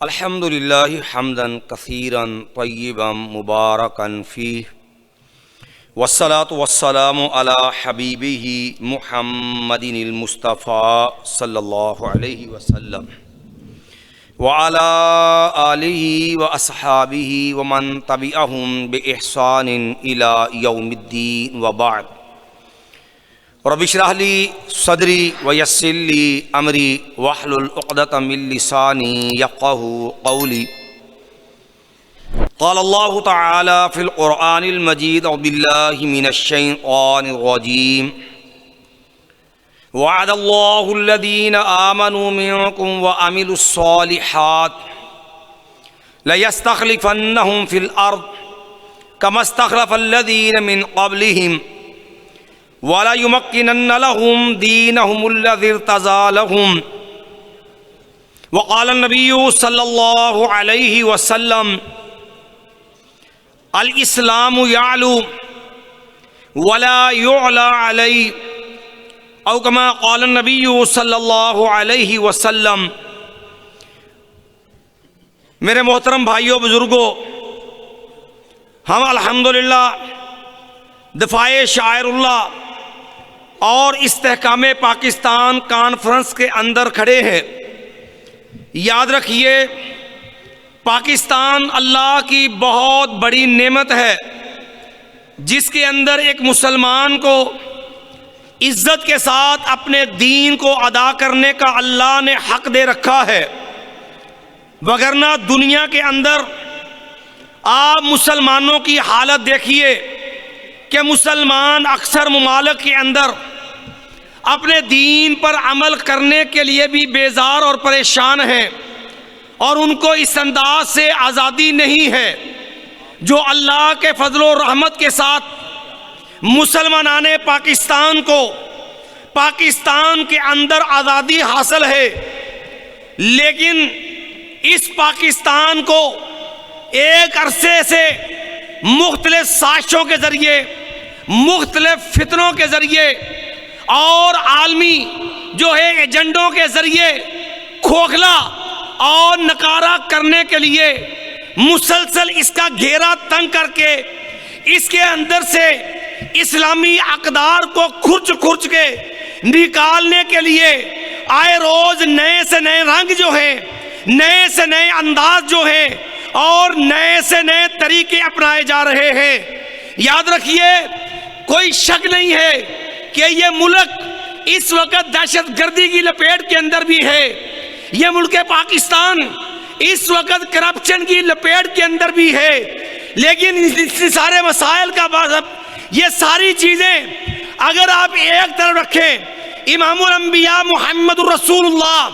الحمد للہ حمدا کثیرا طیبا مبارکا فیہ والصلاة والسلام علی حبیبہ محمد المصطفیٰ صلی اللہ علیہ وسلم وعلی آلہ واصحابہ ومن تبعہم بإحسان الی یوم الدین وبعد رب اشرح لی صدری ویسر لی امری واحلل عقدۃ من لسانی یفقہوا قولی قال اللہ تعالی فی القرآن المجید اعوذ باللہ من الشیطان الرجیم وعد اللہ الذین آمنوا منکم وعملوا الصالحات لیستخلفنہم فی الارض کما استخلف الذین من قبلہم وَلَيُمَكِّنَنَّ لَهُمْ دِينَهُمُ الَّذِي ارْتَضَىٰ لَهُمْ وقال النبی صلی اللہ علیہ وسلم الاسلام يعلو ولا يعلى علی او کما قال النبی صلی اللہ علیہ وسلم۔ میرے محترم بھائیوں بزرگوں، ہم الحمدللہ دفاع شعائر اللہ اور استحکام پاکستان کانفرنس کے اندر کھڑے ہیں۔ یاد رکھیے، پاکستان اللہ کی بہت بڑی نعمت ہے جس کے اندر ایک مسلمان کو عزت کے ساتھ اپنے دین کو ادا کرنے کا اللہ نے حق دے رکھا ہے، وگرنہ دنیا کے اندر آپ مسلمانوں کی حالت دیکھیے کہ مسلمان اکثر ممالک کے اندر اپنے دین پر عمل کرنے کے لیے بھی بیزار اور پریشان ہیں، اور ان کو اس انداز سے آزادی نہیں ہے جو اللہ کے فضل و رحمت کے ساتھ مسلمانان پاکستان کو پاکستان کے اندر آزادی حاصل ہے۔ لیکن اس پاکستان کو ایک عرصے سے مختلف سازشوں کے ذریعے، مختلف فتنوں کے ذریعے اور عالمی جو ہے ایجنڈوں کے ذریعے کھوکھلا اور نکارہ کرنے کے لیے مسلسل اس کا گھیرا تنگ کر کے اس کے اندر سے اسلامی اقدار کو کھرچ کے نکالنے کے لیے آئے روز نئے سے نئے رنگ جو ہیں، نئے سے نئے انداز جو ہیں اور نئے سے نئے طریقے اپنائے جا رہے ہیں۔ یاد رکھیے، کوئی شک نہیں ہے کہ یہ ملک اس وقت دہشت گردی کی لپیٹ کے اندر بھی ہے، یہ ملک پاکستان اس وقت کرپشن کی لپیٹ کے اندر بھی ہے۔ لیکن اس سارے مسائل کا یہ ساری چیزیں اگر آپ ایک طرف رکھیں، امام الانبیاء محمد الرسول اللہ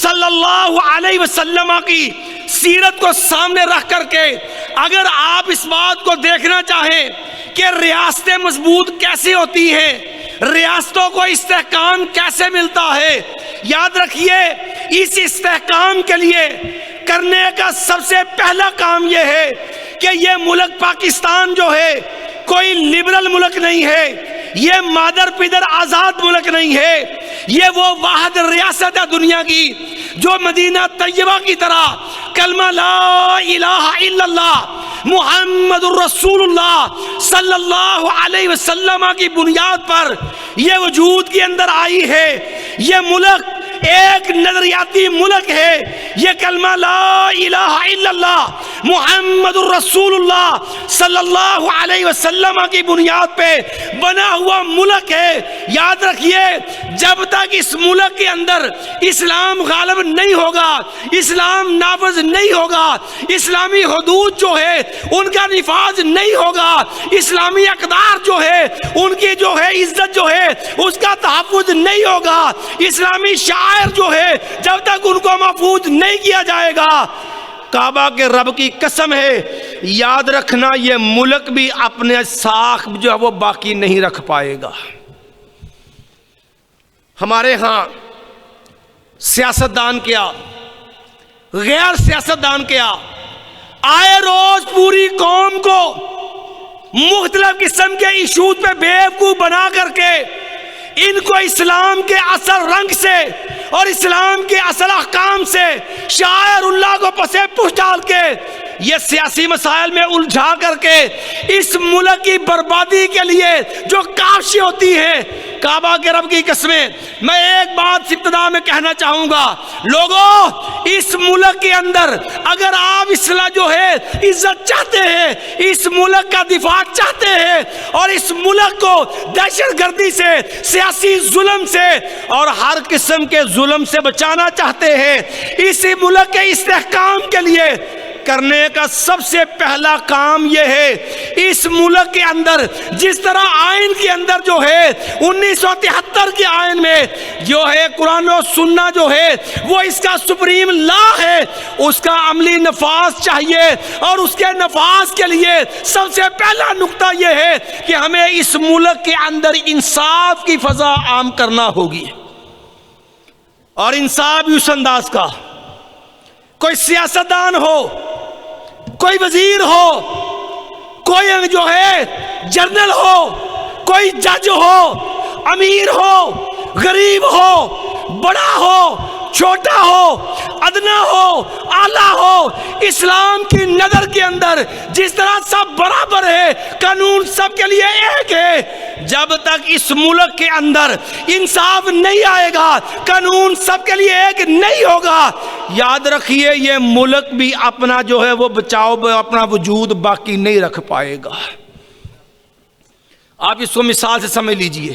صلی اللہ علیہ وسلم کی سیرت کو سامنے رکھ کر کے اگر آپ اس بات کو دیکھنا چاہیں کہ ریاستیں مضبوط کیسے ہوتی ہیں، ریاستوں کو استحکام کیسے ملتا ہے، یاد رکھیے اس استحکام کے لیے کرنے کا سب سے پہلا کام یہ ہے کہ یہ ملک پاکستان جو ہے کوئی لبرل ملک نہیں ہے، یہ مادر پدر آزاد ملک نہیں ہے، یہ وہ واحد ریاست ہے دنیا کی جو مدینہ طیبہ کی طرح کلمہ لا الہ الا اللہ محمد الرسول اللہ صلی اللہ علیہ وسلم کی بنیاد پر یہ وجود کے اندر آئی ہے۔ یہ ملک ایک نظریاتی ملک ہے، یہ کلمہ لا الہ الا اللہ محمد الرسول اللہ صلی اللہ علیہ وسلم کی بنیاد پہ بنا ہوا ملک ہے۔ یاد رکھیے، جب تک اس ملک کے اندر اسلام غالب نہیں ہوگا، اسلام نافذ نہیں ہوگا، اسلامی حدود جو ہے ان کا نفاذ نہیں ہوگا، اسلامی اقدار جو ہے ان کی جو ہے عزت جو ہے اس کا تحفظ نہیں ہوگا، اسلامی شعائر جو ہے جب تک ان کو محفوظ نہیں کیا جائے گا، کعبہ کے رب کی قسم ہے، یاد رکھنا یہ ملک بھی اپنے ساکھ جو ہے وہ باقی نہیں رکھ پائے گا۔ ہمارے ہاں سیاستدان کیا، غیر سیاستدان کیا، آئے روز پوری قوم کو مختلف قسم کے ایشوز پہ بیوقوف بنا کر کے ان کو اسلام کے اصل رنگ سے اور اسلام کے اصل احکام سے شاعر اللہ کو پسے پش ڈال کے یہ سیاسی مسائل میں الجھا کر کے اس ملک کی بربادی کے لیے جو کاشی ہوتی ہے، کعبہ کے رب کی قسمیں میں ایک بات ابتدا میں کہنا چاہوں گا، لوگوں اس ملک کے اندر اگر آپ اصلاح جو ہے عزت چاہتے ہیں، اس ملک کا دفاع چاہتے ہیں اور اس ملک کو دہشت گردی سے، سیاسی ظلم سے اور ہر قسم کے ظلم سے بچانا چاہتے ہیں، اسی ملک کے استحکام کے لیے کرنے کا سب سے پہلا کام یہ ہے، اس ملک کے اندر جس طرح آئین کے اندر جو ہے 1973 کے آئین میں جو ہے قرآن و سنہ جو ہے وہ اس کا سپریم لا ہے، اس کا عملی نفاذ چاہیے، اور اس کے نفاذ کے لیے سب سے پہلا نقطہ یہ ہے کہ ہمیں اس ملک کے اندر انصاف کی فضا عام کرنا ہوگی، اور انصاف اس انداز کا، کوئی سیاستدان ہو، کوئی وزیر ہو، کوئی جو ہے جنرل ہو، کوئی جج ہو، امیر ہو، غریب ہو، بڑا ہو، چھوٹا ہو، ادنا ہو، اعلیٰ ہو، اسلام کی نظر کے اندر جس طرح سب برابر ہے، قانون سب کے لیے ایک ہے، جب تک اس ملک کے اندر انصاف نہیں آئے گا، قانون سب کے لیے ایک نہیں ہوگا، یاد رکھیے یہ ملک بھی اپنا جو ہے وہ بچاؤ، اپنا وجود باقی نہیں رکھ پائے گا۔ آپ اس کو مثال سے سمجھ لیجئے،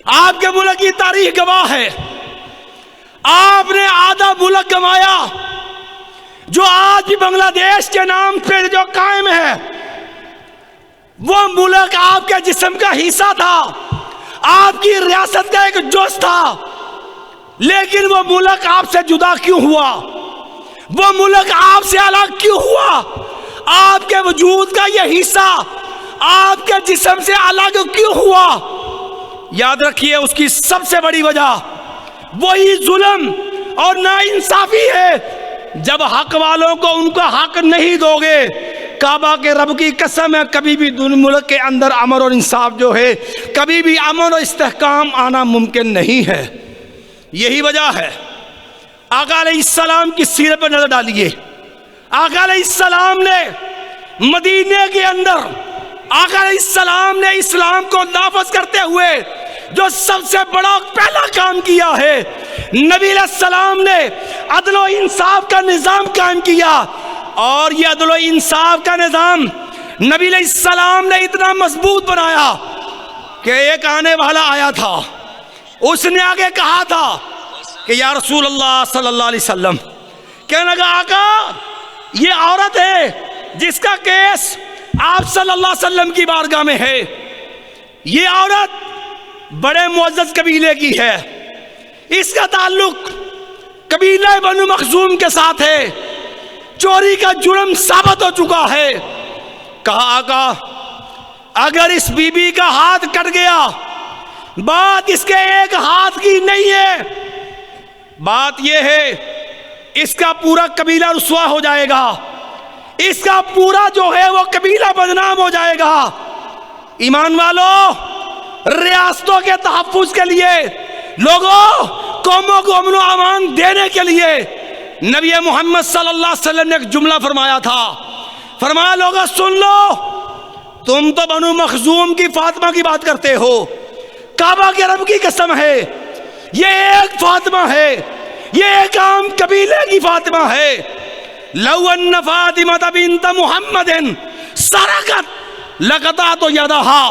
آپ کے ملک کی تاریخ گواہ ہے، آپ نے آدھا ملک گنوایا جو آج بھی بنگلہ دیش کے نام پہ جو قائم ہے، وہ ملک آپ کے جسم کا حصہ تھا، آپ کی ریاست کا ایک جز تھا، لیکن وہ ملک آپ سے جدا کیوں ہوا؟ وہ ملک آپ سے الگ کیوں ہوا؟ آپ کے وجود کا یہ حصہ آپ کے جسم سے الگ کیوں ہوا؟ یاد رکھیے اس کی سب سے بڑی وجہ وہی ظلم اور ناانصافی ہے۔ جب حق والوں کو ان کا حق نہیں دو گے، کعبہ کے رب کی قسم ہے کبھی بھی ملک کے اندر امن اور انصاف جو ہے، کبھی بھی امن اور استحکام آنا ممکن نہیں ہے۔ یہی وجہ ہے آقا علیہ السلام کی سیرت پر نظر ڈالیے، آقا علیہ السلام نے مدینے کے اندر آقا علیہ السلام نے اسلام کو نافذ کرتے ہوئے جو سب سے بڑا پہلا کام کیا ہے، نبی علیہ السلام نے عدل و انصاف کا نظام قائم کیا، اور یہ عدل و انصاف کا نظام نبی علیہ السلام نے اتنا مضبوط بنایا کہ ایک آنے والا آیا تھا، اس نے آگے کہا تھا کہ یا رسول اللہ صلی اللہ علیہ وسلم، کہنے لگا آقا یہ عورت ہے جس کا کیس آپ صلی اللہ علیہ وسلم کی بارگاہ میں ہے، یہ عورت بڑے معزز قبیلے کی ہے، اس کا تعلق قبیلہ بنو مخزوم کے ساتھ ہے، چوری کا جرم ثابت ہو چکا ہے۔ کہا آقا اگر اس بی بی کا ہاتھ کٹ گیا، بات اس کے ایک ہاتھ کی نہیں ہے، بات یہ ہے اس کا پورا قبیلہ رسوا ہو جائے گا، اس کا پورا جو ہے وہ قبیلہ بدنام ہو جائے گا۔ ایمان والو، ریاستوں کے تحفظ کے لیے، لوگوں قوموں کو امن و امان دینے کے لیے نبی محمد صلی اللہ علیہ وسلم نے ایک جملہ فرمایا تھا، فرمایا لوگوں سن لو، تم تو بنو مخزوم کی فاطمہ کی بات کرتے ہو، کعبہ کے رب کی قسم ہے یہ ایک فاطمہ ہے، یہ ایک عام قبیلے کی فاطمہ ہے۔ لو ان فاطمہ بنت محمد سرقت لقطعت یدہا،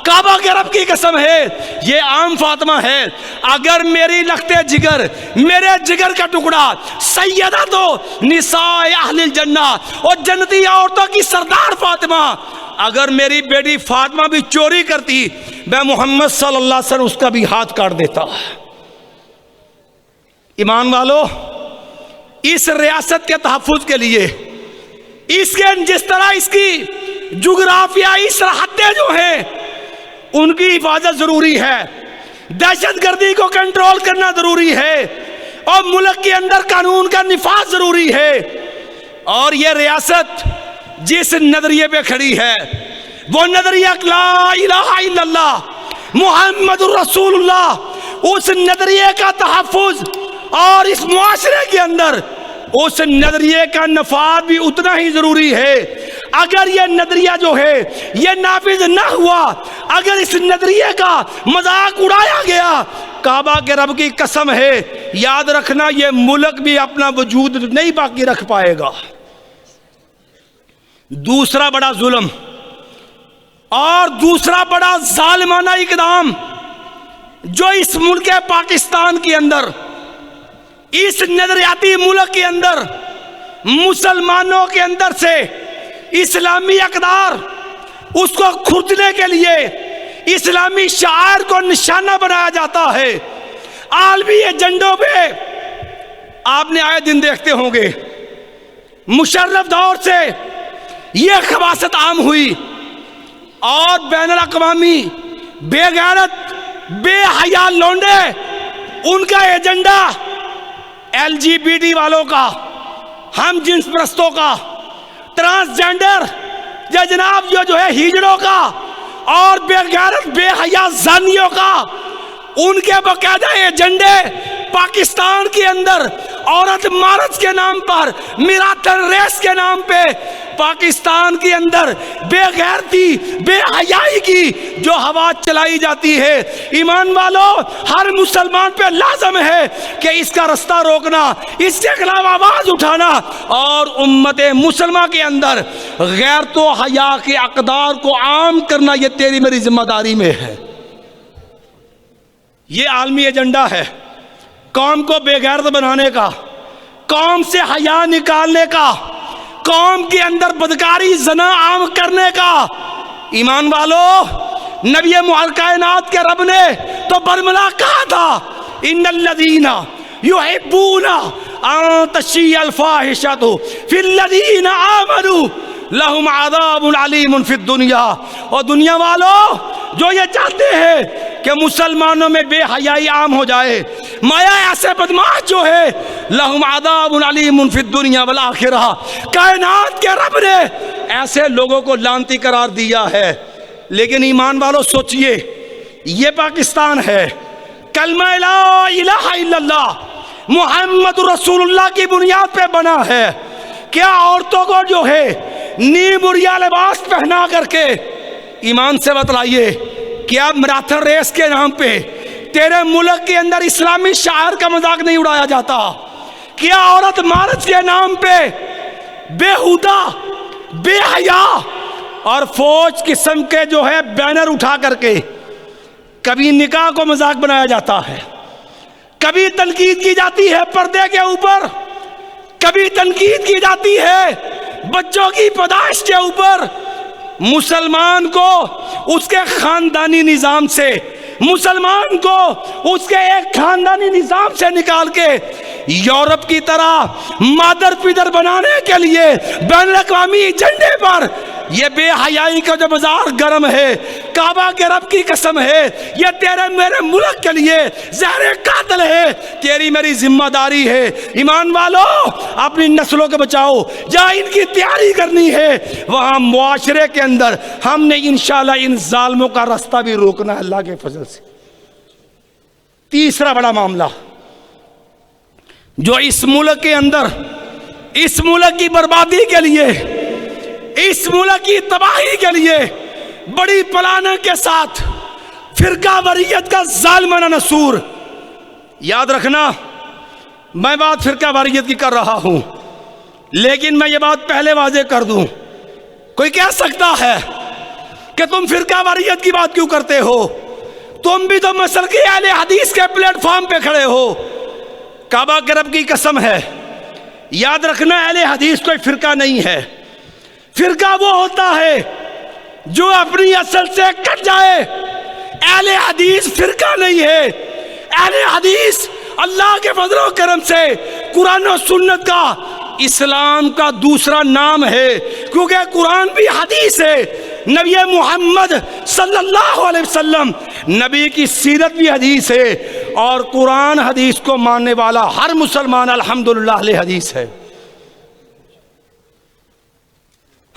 کعبہ کے رب کی قسم ہے یہ عام فاطمہ ہے، اگر میری لختے جگر، میرے جگر کا ٹکڑا سیدہ تو نساء اہل الجنہ اور جنتی عورتوں کی سردار فاطمہ، اگر میری بیٹی فاطمہ بھی چوری کرتی، میں محمد صلی اللہ علیہ وسلم اس کا بھی ہاتھ کاٹ دیتا۔ ایمان والو، اس ریاست کے تحفظ کے لیے اس کے جس طرح اس کی جغرافیائی سرحدیں جو ہیں ان کی حفاظت ضروری ہے، دہشت گردی کو کنٹرول کرنا ضروری ہے، اور ملک کے اندر قانون کا نفاذ ضروری ہے، اور یہ ریاست جس نظریے پہ کھڑی ہے وہ نظریہ لا الہ الا اللہ محمد الرسول اللہ، اس نظریے کا تحفظ اور اس معاشرے کے اندر اس نظریے کا نفاذ بھی اتنا ہی ضروری ہے۔ اگر یہ نظریہ جو ہے یہ نافذ نہ ہوا، اگر اس نظریے کا مذاق اڑایا گیا، کعبہ کے رب کی قسم ہے یاد رکھنا یہ ملک بھی اپنا وجود نہیں باقی رکھ پائے گا۔ دوسرا بڑا ظلم اور دوسرا بڑا ظالمانہ اقدام جو اس ملک پاکستان کے اندر، اس نظریاتی ملک کے اندر مسلمانوں کے اندر سے اسلامی اقدار اس کو کھرچنے کے لیے اسلامی شعائر کو نشانہ بنایا جاتا ہے۔ عالمی ایجنڈوں پہ آپ نے آئے دن دیکھتے ہوں گے مشرف دور سے یہ خباثت عام ہوئی اور بین الاقوامی بے غیرت بے حیا لونڈے ان کا ایجنڈا LGBT والوں کا، ہم جنس پرستوں کا، ٹرانسجینڈر یا جناب جو ہے ہجڑوں کا اور بے غیرت بے حیا زانیوں کا، ان کے باقاعدہ ایجنڈے پاکستان کے اندر عورت مارچ کے نام پر، میراتھن ریس کے نام پہ پاکستان کے اندر بے غیرتی بے حیائی کی جو ہوا چلائی جاتی ہے، ایمان والو ہر مسلمان پہ لازم ہے کہ اس کا رستہ روکنا، اس کے خلاف آواز اٹھانا اور امت مسلمہ کے اندر غیرت و حیا کے اقدار کو عام کرنا، یہ تیری میری ذمہ داری میں ہے۔ یہ عالمی ایجنڈا ہے قوم کو بے غیرت بنانے کا، قوم سے حیا نکالنے کا، قوم کے اندر بدکاری زنا عام کرنے کا۔ ایمان والو نبی کائنات کے رب نے تو برملا کہا تھا ان الذین یحبون ان تشیع الفاحشۃ فی الذین آمنوا لہم عذاب علیم فی الدنیا، اور دنیا والو جو یہ چاہتے ہیں کہ مسلمانوں میں بے حیائی عام ہو جائے، مایا ایسے بدماش جو ہے لہم عذاب علیم فی الدنیا والآخرہ، کائنات کے رب نے ایسے لوگوں کو لعنتی قرار دیا ہے۔ لیکن ایمان والو سوچئے یہ پاکستان ہے، کلمہ لا الہ الا اللہ محمد رسول اللہ کی بنیاد پہ بنا ہے۔ کیا عورتوں کو جو ہے نیم بریا لباس پہنا کر کے، ایمان سے بتلائیے کیا میراتھن ریس کے نام پہ تیرے ملک کے اندر اسلامی شاعر کا مذاق نہیں اڑایا جاتا؟ کیا عورت مارچ کے نام پہ بےہودہ بے حیا اور فوج قسم کے جو ہے بینر اٹھا کر کے کبھی نکاح کو مذاق بنایا جاتا ہے، کبھی تنقید کی جاتی ہے پردے کے اوپر، کبھی تنقید کی جاتی ہے بچوں کی پیدائش کے اوپر۔ مسلمان کو اس کے خاندانی نظام سے، مسلمان کو اس کے ایک خاندانی نظام سے نکال کے یورپ کی طرح مادر پیدر بنانے کے لیے بین الاقوامی ایجنڈے پر یہ بے حیائی کا جو بازار گرم ہے، کعبہ کے رب کی قسم ہے یہ تیرے میرے ملک کے لیے زہر قاتل ہے، تیری میری ذمہ داری ہے۔ ایمان والو اپنی نسلوں کے بچاؤ، جہاں ان کی تیاری کرنی ہے وہاں معاشرے کے اندر ہم نے انشاءاللہ ان ظالموں کا رستہ بھی روکنا ہے اللہ کے فضل سے۔ تیسرا بڑا معاملہ جو اس ملک کے اندر اس ملک کی بربادی کے لیے، اس ملک کی تباہی کے لیے بڑی پلاننگ کے ساتھ فرقہ واریت کا ظالمانہ نسور، یاد رکھنا میں بات فرقہ واریت کی کر رہا ہوں، لیکن میں یہ بات پہلے واضح کر دوں، کوئی کہہ سکتا ہے کہ تم فرقہ واریت کی بات کیوں کرتے ہو، تم بھی تو مسلکی اہل حدیث کے پلیٹ فارم پہ کھڑے ہو۔ کعبہ کے رب کی قسم ہے یاد رکھنا اہل حدیث کوئی فرقہ نہیں ہے، فرقہ وہ ہوتا ہے جو اپنی اصل سے کٹ جائے، اہل حدیث فرقہ نہیں ہے۔ اہل حدیث اللہ کے فضل و کرم سے قرآن و سنت کا اسلام کا دوسرا نام ہے، کیونکہ قرآن بھی حدیث ہے، نبی محمد صلی اللہ علیہ وسلم نبی کی سیرت بھی حدیث ہے، اور قرآن حدیث کو ماننے والا ہر مسلمان الحمدللہ اہل حدیث ہے۔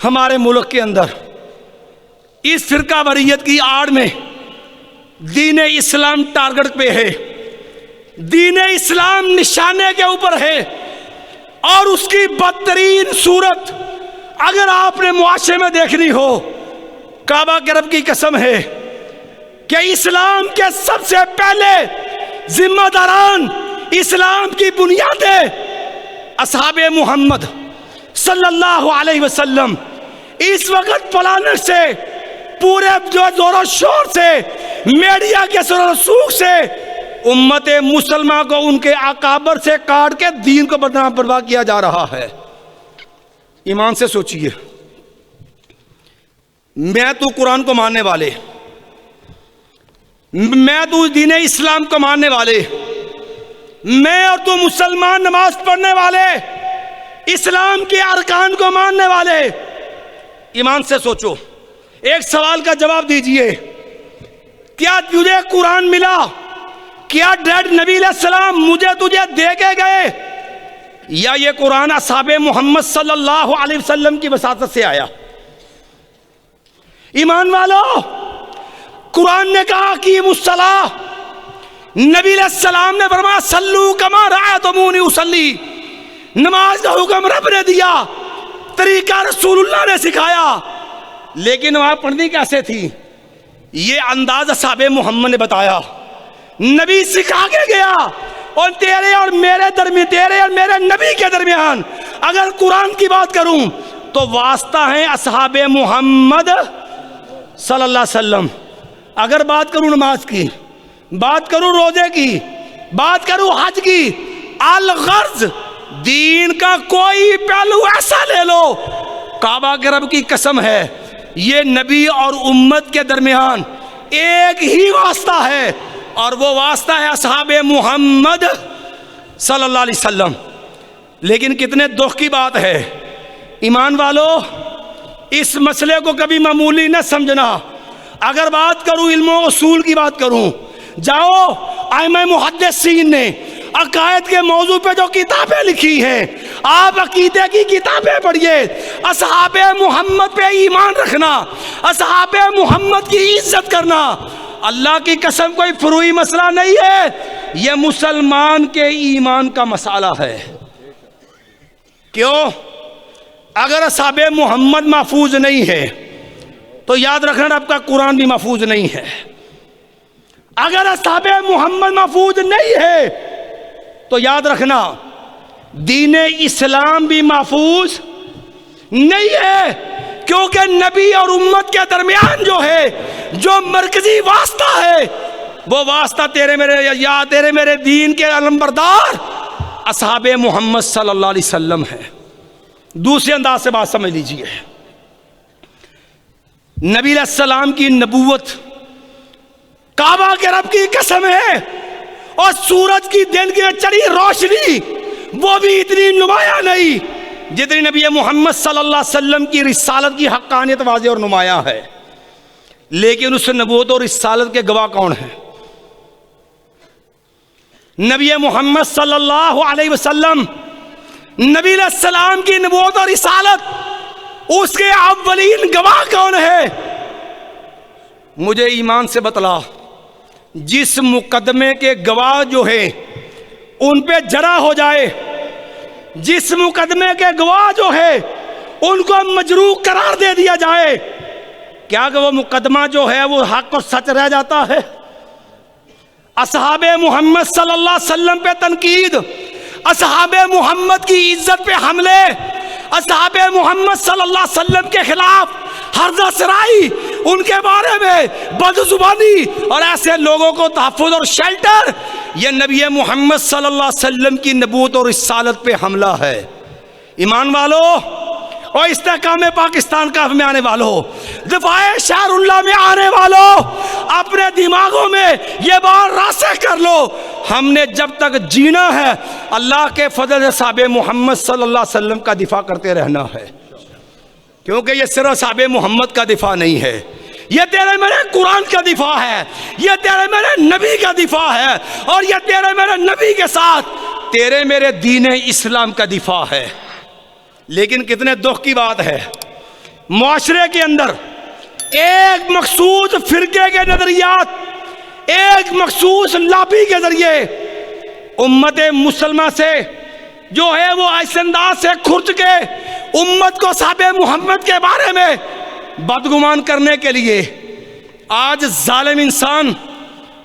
ہمارے ملک کے اندر اس فرقہ واریت کی آڑ میں دین اسلام ٹارگٹ پہ ہے، دین اسلام نشانے کے اوپر ہے، اور اس کی بدترین صورت اگر آپ نے معاشرے میں دیکھنی ہو، کعبہ کے رب کی قسم ہے کہ اسلام کے سب سے پہلے ذمہ داران، اسلام کی بنیادیں اصحاب محمد صلی اللہ علیہ وسلم اس وقت پلانٹ سے، پورے جو زور و شور سے، میڈیا کے سر و سوگ سے امت مسلمہ کو ان کے اکابر سے کاٹ کے دین کو بدنام برباد کیا جا رہا ہے۔ ایمان سے سوچئے، میں تو قرآن کو ماننے والے، میں تو دین اسلام کو ماننے والے، میں اور تو مسلمان نماز پڑھنے والے، اسلام کے ارکان کو ماننے والے، ایمان سے سوچو، ایک سوال کا جواب دیجئے، کیا تجھے قرآن ملا؟ کیا ڈیڈ نبی علیہ السلام مجھے تجھے دے کے گئے، یا یہ قرآن اصحاب محمد صلی اللہ علیہ وسلم کی وساطت سے آیا؟ ایمان والو، قرآن نے کہا کہ مصلاح، نبی علیہ السلام نے فرمایا صلو کما رأیتمونی اصلی، نماز کا حکم رب نے دیا، طریقہ رسول اللہ نے سکھایا، لیکن وہاں پڑھنی کیسے تھی؟ یہ انداز اصحاب محمد نے بتایا، نبی سکھا کے گیا، اور تیرے اور میرے درمیان، تیرے اور میرے نبی کے درمیان اگر قرآن کی بات کروں تو واسطہ ہیں اصحاب محمد صلی اللہ علیہ وسلم۔ اگر بات کروں نماز کی، بات کروں روزے کی، بات کروں حج کی، الغرض دین کا کوئی پہلو ایسا لے لو، کعبہ کے رب کی قسم ہے یہ نبی اور امت کے درمیان ایک ہی واسطہ ہے، اور وہ واسطہ ہے اصحاب محمد صلی اللہ علیہ وسلم۔ لیکن کتنے دکھ کی بات ہے ایمان والو، اس مسئلے کو کبھی معمولی نہ سمجھنا۔ اگر بات کروں علم و اصول کی بات کروں، جاؤ ائمہ محدثین نے عقائد کے موضوع پہ جو کتابیں لکھی ہیں، آپ عقیدے کی کتابیں پڑھیے، اصحاب محمد پہ ایمان رکھنا، اصحاب محمد کی عزت کرنا اللہ کی قسم کوئی فروعی مسئلہ نہیں ہے، یہ مسلمان کے ایمان کا مسئلہ ہے۔ کیوں؟ اگر اصحاب محمد محفوظ نہیں ہے تو یاد رکھنا آپ کا قرآن بھی محفوظ نہیں ہے۔ اگر اصحاب محمد محفوظ نہیں ہے تو یاد رکھنا دین اسلام بھی محفوظ نہیں ہے، کیونکہ نبی اور امت کے درمیان جو ہے، جو مرکزی واسطہ ہے، وہ واسطہ تیرے میرے دین کے علمبردار اصحاب محمد صلی اللہ علیہ وسلم ہے۔ دوسرے انداز سے بات سمجھ لیجئے، نبی علیہ السلام کی نبوت کعبہ کے رب کی قسم ہے، اور سورج کی دن کی چڑھی روشنی وہ بھی اتنی نمایاں نہیں جتنی نبی محمد صلی اللہ علیہ وسلم کی رسالت کی حقانیت واضح اور نمایاں ہے۔ لیکن اس نبوت اور رسالت کے گواہ کون ہیں؟ نبی محمد صلی اللہ علیہ وسلم، نبی علیہ السلام کی نبوت اور رسالت، اس کے اولین گواہ کون ہے؟ مجھے ایمان سے بتلا، جس مقدمے کے گواہ جو ہے ان پہ جرا ہو جائے، جس مقدمے کے گواہ جو ہے ان کو مجروح قرار دے دیا جائے، کیا کہ وہ مقدمہ جو ہے وہ حق اور سچ رہ جاتا ہے؟ اصحاب محمد صلی اللہ علیہ وسلم پہ تنقید، اصحاب محمد کی عزت پہ حملے، اصحاب محمد صلی اللہ علیہ وسلم کے خلاف حرزہ سرائی، ان کے بارے میں بدزبانی اور ایسے لوگوں کو تحفظ اور شیلٹر، یہ نبی محمد صلی اللہ علیہ وسلم کی نبوت اور رسالت پہ حملہ ہے۔ ایمان والو اور استحکام پاکستان کا میں آنے والوں، دفاع شہر اللہ میں آنے والوں، اپنے دماغوں میں یہ بات راسخ کر لو، ہم نے جب تک جینا ہے اللہ کے فضل سے صحابہ محمد صلی اللہ علیہ وسلم کا دفاع کرتے رہنا ہے، کیونکہ یہ صرف صحابہ محمد کا دفاع نہیں ہے، یہ تیرے میرے قرآن کا دفاع ہے، یہ تیرے میرے نبی کا دفاع ہے، اور یہ تیرے میرے نبی کے ساتھ تیرے میرے دین اسلام کا دفاع ہے۔ لیکن کتنے دکھ کی بات ہے، معاشرے کے اندر ایک مخصوص فرقے کے نظریات، ایک مخصوص لابی کے ذریعے امت مسلمہ سے جو ہے وہ ایسے انداز سے کھرچ کے امت کو صحابہ محمد کے بارے میں بدگمان کرنے کے لیے آج ظالم انسان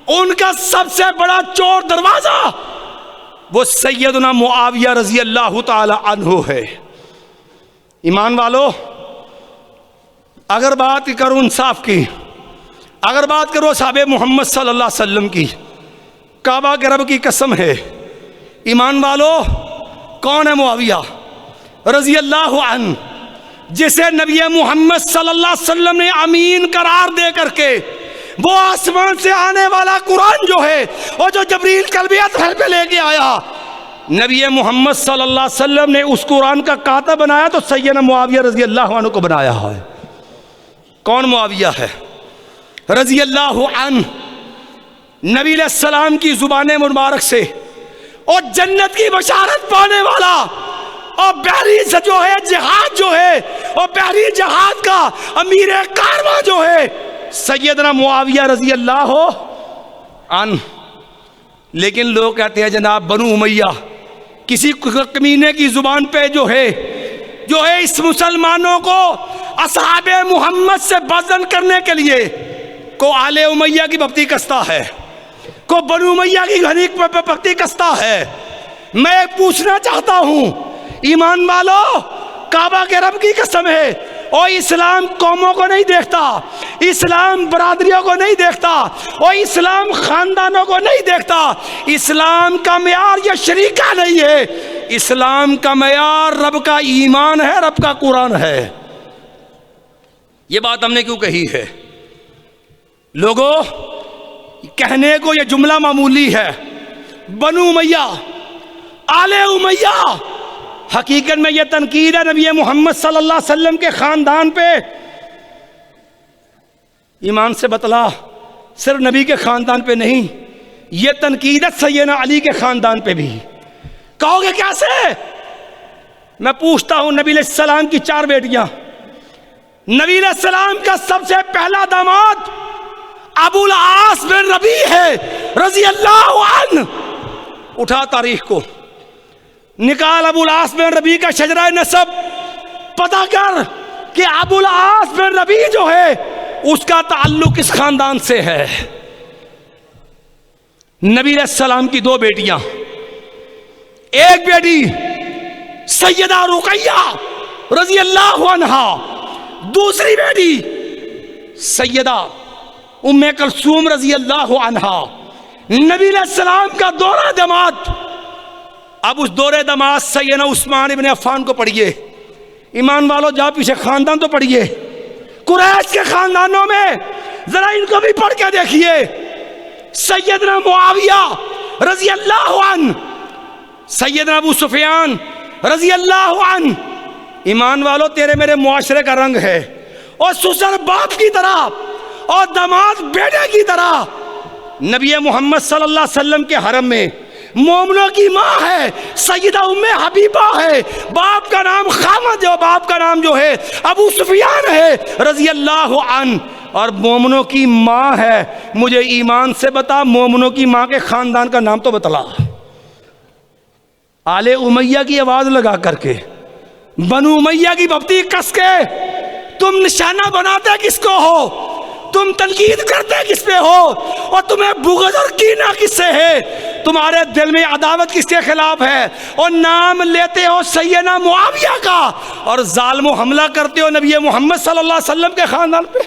ان کا سب سے بڑا چور دروازہ وہ سیدنا معاویہ رضی اللہ تعالی عنہ ہے۔ ایمان والو، اگر بات کروں انصاف کی، اگر بات کرو صحابہ محمد صلی اللہ علیہ وسلم کی، کعبہ کے رب کی قسم ہے، ایمان والو، کون ہے معاویہ رضی اللہ عنہ، جسے نبی محمد صلی اللہ علیہ وسلم نے امین قرار دے کر کے وہ آسمان سے آنے والا قرآن جو ہے اور جو جبریل قلبی اطہر پہ لے کے آیا، نبی محمد صلی اللہ علیہ وسلم نے اس قرآن کا کاتب بنایا تو سیدنا معاویہ رضی اللہ عنہ کو بنایا ہے۔ کون معاویہ ہے رضی اللہ عنہ؟ نبی علیہ السلام کی زبان مبارک سے اور جنت کی بشارت پانے والا اور بحری سے جو ہے جہاد جو ہے اور بحری جہاد کا امیر کارواں جو ہے سیدنا معاویہ رضی اللہ عنہ۔ لیکن لوگ کہتے ہیں جناب بنو امیہ، کسی کمینے کی زبان پہ جو ہے اس مسلمانوں کو اصحاب محمد سے بدزن کرنے کے لیے کو آل امیہ کی بپتی کستا ہے، کو بنو امیہ کی گھنی بپتی کستا ہے۔ میں پوچھنا چاہتا ہوں ایمان والو، کعبہ کے رب کی قسم ہے، اور اسلام قوموں کو نہیں دیکھتا، اسلام برادریوں کو نہیں دیکھتا، اور اسلام خاندانوں کو نہیں دیکھتا۔ اسلام کا معیار یہ شریکہ نہیں ہے، اسلام کا معیار رب کا ایمان ہے، رب کا قرآن ہے۔ یہ بات ہم نے کیوں کہی ہے؟ لوگوں، کہنے کو یہ جملہ معمولی ہے، بنو امیہ، آل امیہ، حقیقت میں یہ تنقید ہے نبی محمد صلی اللہ علیہ وسلم کے خاندان پہ۔ ایمان سے بتلا، صرف نبی کے خاندان پہ نہیں، یہ تنقید ہے سیدنا علی کے خاندان پہ بھی۔ کہو گے کیسے؟ میں پوچھتا ہوں، نبی علیہ السلام کی 4 بیٹیاں، نبی علیہ السلام کا سب سے پہلا داماد ابو العاص بن ربیع ہے رضی اللہ عنہ۔ اٹھا تاریخ کو، نکال ابو العاص بن ربیع کا شجرہ نسب، پتہ کر کہ ابو العاص بن ربیع جو ہے اس کا تعلق کس خاندان سے ہے۔ نبی علیہ السلام کی 2 بیٹیاں، ایک بیٹی سیدہ رقیہ رضی اللہ عنہا، دوسری بیٹی سیدہ ام کلثوم رضی اللہ عنہا۔ نبی علیہ السلام کا دورہ دماد، اب اس دورہ دماد سیدنا عثمان ابن عفان کو پڑھیے۔ ایمان والو، جا پیچھے خاندان تو پڑھیے، قریش کے خاندانوں میں ذرا ان کو بھی پڑھ کے دیکھیے۔ سیدنا معاویہ رضی اللہ عنہ، سیدنا ابو سفیان رضی اللہ عنہ۔ ایمان والو، تیرے میرے معاشرے کا رنگ ہے، اور سسر باپ کی طرح اور داماد بیٹے کی طرح نبی محمد صلی اللہ علیہ وسلم کے حرم میں مومنوں کی ماں ہے سیدہ ام حبیبہ ہے، باپ کا نام خامد ہے، باپ کا نام جو ہے ابو سفیان ہے رضی اللہ عنہ، اور مومنوں کی ماں ہے۔ مجھے ایمان سے بتا، مومنوں کی ماں کے خاندان کا نام تو بتلا۔ آل امیہ کی آواز لگا کر کے، بنو امیہ کی بپتی کس کے تم نشانہ بناتے کس کو ہو؟ تم تنقید کرتے کس پہ ہو؟ اور تمہیں بغض اور کینہ کس سے ہے؟ تمہارے دل میں عداوت کس کے خلاف ہے؟ اور نام لیتے ہو سیدنا معاویہ کا، اور ظالم و حملہ کرتے ہو نبی محمد صلی اللہ علیہ وسلم کے خاندان پہ۔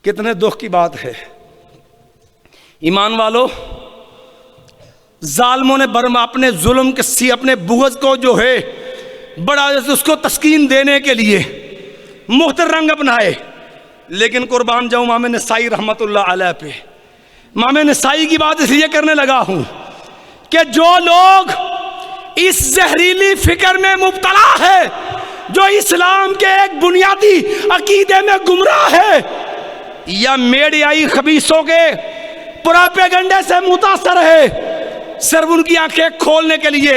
کتنے دکھ کی بات ہے ایمان والو۔ ظالموں نے اپنے ظلم کے اپنے بغض کو جو ہے بڑا اس کو تسکین دینے کے لیے مختلف رنگ اپنائے، لیکن قربان جاؤں امام نسائی رحمت اللہ علیہ پہ۔ امام نسائی کی بات اس لیے کرنے لگا ہوں کہ جو لوگ اس زہریلی فکر میں مبتلا ہے، جو اسلام کے ایک بنیادی عقیدے میں گمراہ ہے، یا میڈیائی خبیثوں کے پراپیگنڈے سے متاثر ہے، صرف ان کی آنکھیں کھولنے کے لیے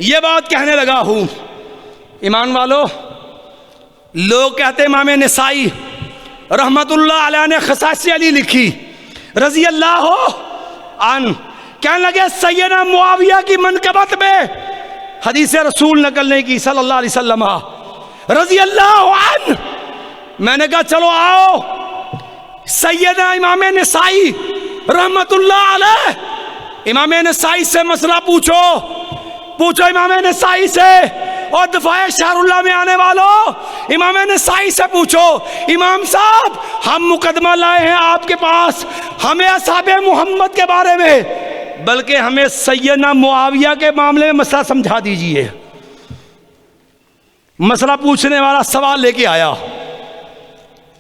یہ بات کہنے لگا ہوں۔ ایمان والو، لوگ کہتے امام نسائی رحمت اللہ علیہ نے خصائص علی لکھی رضی اللہ عن کہنے لگے سیدنا معاویہ کی منقبت میں حدیث رسول نقل نہیں کی صلی اللہ علیہ وسلم رضی اللہ عنہ. میں نے کہا چلو آؤ سیدنا امام نسائی رحمت اللہ علیہ، امام نسائی سے مسئلہ پوچھو امام نسائی سے. اور دفاع شہر اللہ میں آنے والوں امام نسائی سے پوچھو امام صاحب ہم مقدمہ لائے ہیں آپ کے پاس، ہمیں اصحاب محمد کے بارے میں بلکہ ہمیں سیدنا معاویہ کے معاملے میں مسئلہ سمجھا دیجئے. مسئلہ پوچھنے والا سوال لے کے آیا،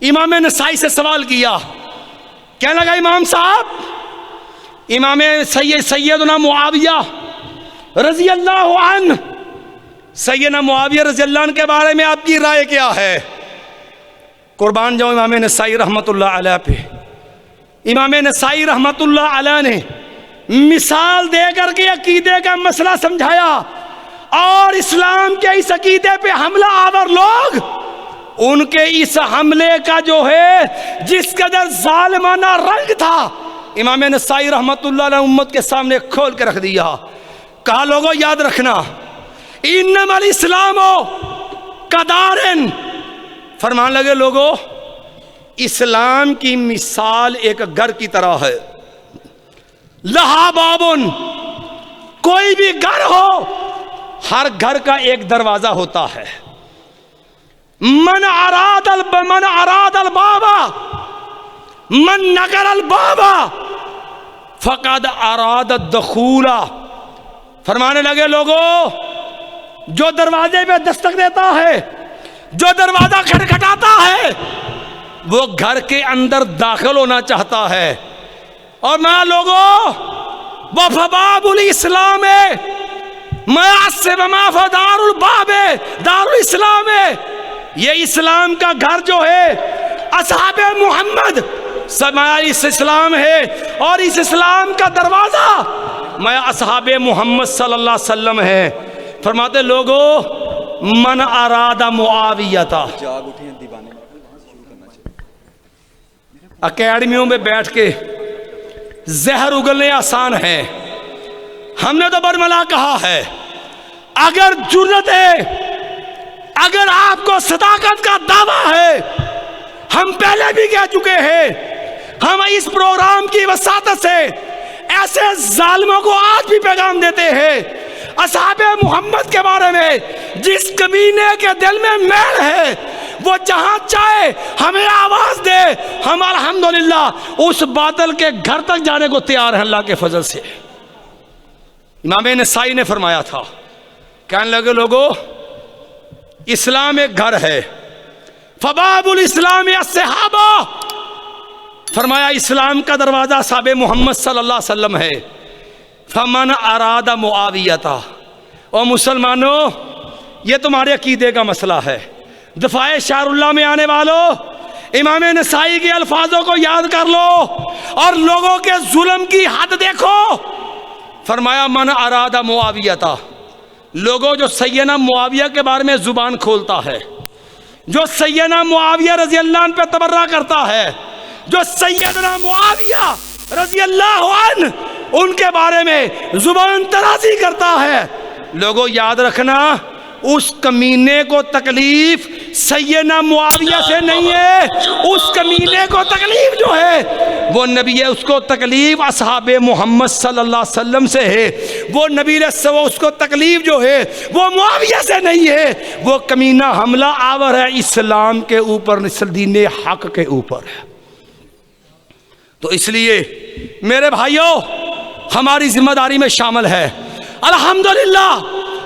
امام نسائی سے سوال کیا، کہنے لگا امام صاحب امام سیدنا معاویہ رضی اللہ عنہ، سیدنا معاویہ رضی اللہ عنہ کے بارے میں آپ کی رائے کیا ہے؟ قربان جاؤ امام نسائی رحمت اللہ علیہ پہ. امام نسائی رحمت اللہ علیہ نے مثال دے کر کے عقیدے کا مسئلہ سمجھایا، اور اسلام کے اس عقیدے پہ حملہ آور لوگ ان کے اس حملے کا جو ہے جس قدر ظالمانہ رنگ تھا امام نسائی رحمت اللہ علیہ امت کے سامنے کھول کے رکھ دیا. کہا لوگوں یاد رکھنا انما الاسلام کدارن، فرمان لگے لوگوں اسلام کی مثال ایک گھر کی طرح ہے، لہا بابن، کوئی بھی گھر ہو ہر گھر کا ایک دروازہ ہوتا ہے، من اراد الباب من نقر الباب فقد اراد الدخول. فرمانے لگے لوگوں جو دروازے پہ دستک دیتا ہے، جو دروازہ کھٹکھٹاتا ہے وہ گھر کے اندر داخل ہونا چاہتا ہے. اور میں لوگوں وفباب الاسلام دار الباب دار الاسلام، یہ اسلام کا گھر جو ہے اصحاب محمد اس اسلام ہے، اور اس اسلام کا دروازہ میں اصحاب محمد صلی اللہ علیہ وسلم ہے. فرماتے لوگوں من اراد معاویہ تھا. اکیڈمیوں میں بیٹھ کے زہر اگلنے آسان ہے، ہم نے تو برملا کہا ہے اگر جرت ہے، اگر آپ کو صداقت کا دعویٰ ہے، ہم پہلے بھی کہہ چکے ہیں، ہم اس پروگرام کی وساطت سے ایسے ظالموں کو آج بھی پیغام دیتے ہیں اصحاب محمد کے بارے میں جس کمینے کے دل میں میل ہے وہ جہاں چاہے ہمیں آواز دے، ہم الحمدللہ اس باطل کے گھر تک جانے کو تیار ہیں اللہ کے فضل سے. امام نسائی نے فرمایا تھا، کہنے لگے لوگوں اسلام ایک گھر ہے، فباب الاسلام الصحابہ، فرمایا اسلام کا دروازہ اصحاب محمد صلی اللہ علیہ وسلم ہے. فمن اراد معاویہ، اور مسلمانوں یہ تمہارے عقیدے کا مسئلہ ہے. دفاع شہر اللہ میں آنے والوں امام نسائی کے الفاظوں کو یاد کر لو اور لوگوں کے ظلم کی حد دیکھو. فرمایا من اراد معاویہ، لوگوں جو سیدنا معاویہ کے بارے میں زبان کھولتا ہے، جو سیدنا معاویہ رضی اللہ عنہ پہ تبرہ کرتا ہے، جو سیدنا معاویہ رضی اللہ عنہ ان کے بارے میں زبان درازی کرتا ہے، لوگوں یاد رکھنا اس کمینے کو تکلیف سیدنا معاویہ سے نہیں ہے، اس کمینے کو تکلیف جو ہے وہ نبی ہے، اس کو تکلیف اصحاب محمد صلی اللہ علیہ وسلم سے ہے. وہ نبی اس کو تکلیف جو ہے وہ معاویہ سے نہیں ہے، وہ کمینہ حملہ آور ہے اسلام کے اوپر، دین حق کے اوپر ہے. تو اس لیے میرے بھائیوں ہماری ذمہ داری میں شامل ہے، الحمدللہ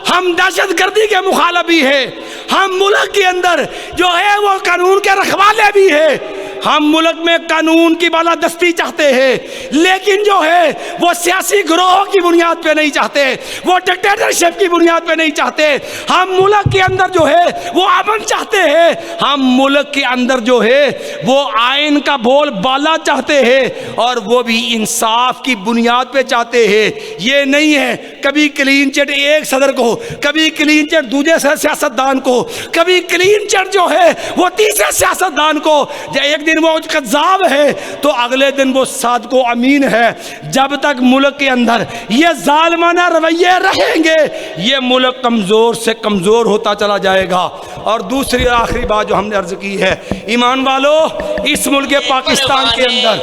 ہم دہشت گردی کے مخالف بھی ہیں، ہم ملک کے اندر جو ہے وہ قانون کے رکھوالے بھی ہیں، ہم ملک میں قانون کی بالادستی چاہتے ہیں، لیکن جو ہے وہ سیاسی گروہ کی بنیاد پہ نہیں چاہتے، وہ ڈکٹیٹرشپ کی بنیاد پہ نہیں چاہتے. ہم ملک کے اندر جو ہے وہ امن چاہتے ہیں، ہم ملک کے اندر جو ہے وہ آئین کا بول بالا چاہتے ہیں، اور وہ بھی انصاف کی بنیاد پہ چاہتے ہیں. یہ نہیں ہے کبھی کلین چٹ ایک صدر کو، کبھی کلین چٹ دوسرے سیاستدان کو، کبھی کلین چٹ جو ہے وہ تیسرے سیاستدان کو. ایک دن لیکن وہ کذاب ہے تو اگلے دن وہ صادق و امین ہے. جب تک ملک کے اندر یہ ظالمانہ رویے رہیں گے یہ ملک کمزور سے کمزور ہوتا چلا جائے گا. اور دوسری آخری بات جو ہم نے عرض کی ہے، ایمان والو، اس ملک پاکستان کے اندر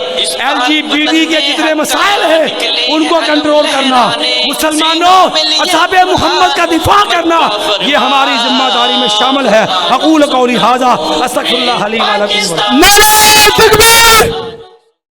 LGBT کے جتنے مسائل ہیں ان کو کنٹرول کرنا، مسلمانوں اصحاب محمد کا دفاع کرنا، یہ ہماری ذمہ داری میں شامل ہے. اقول قولی ھذا استغفر اللہ لی و لکم. نعرہ تکبیر.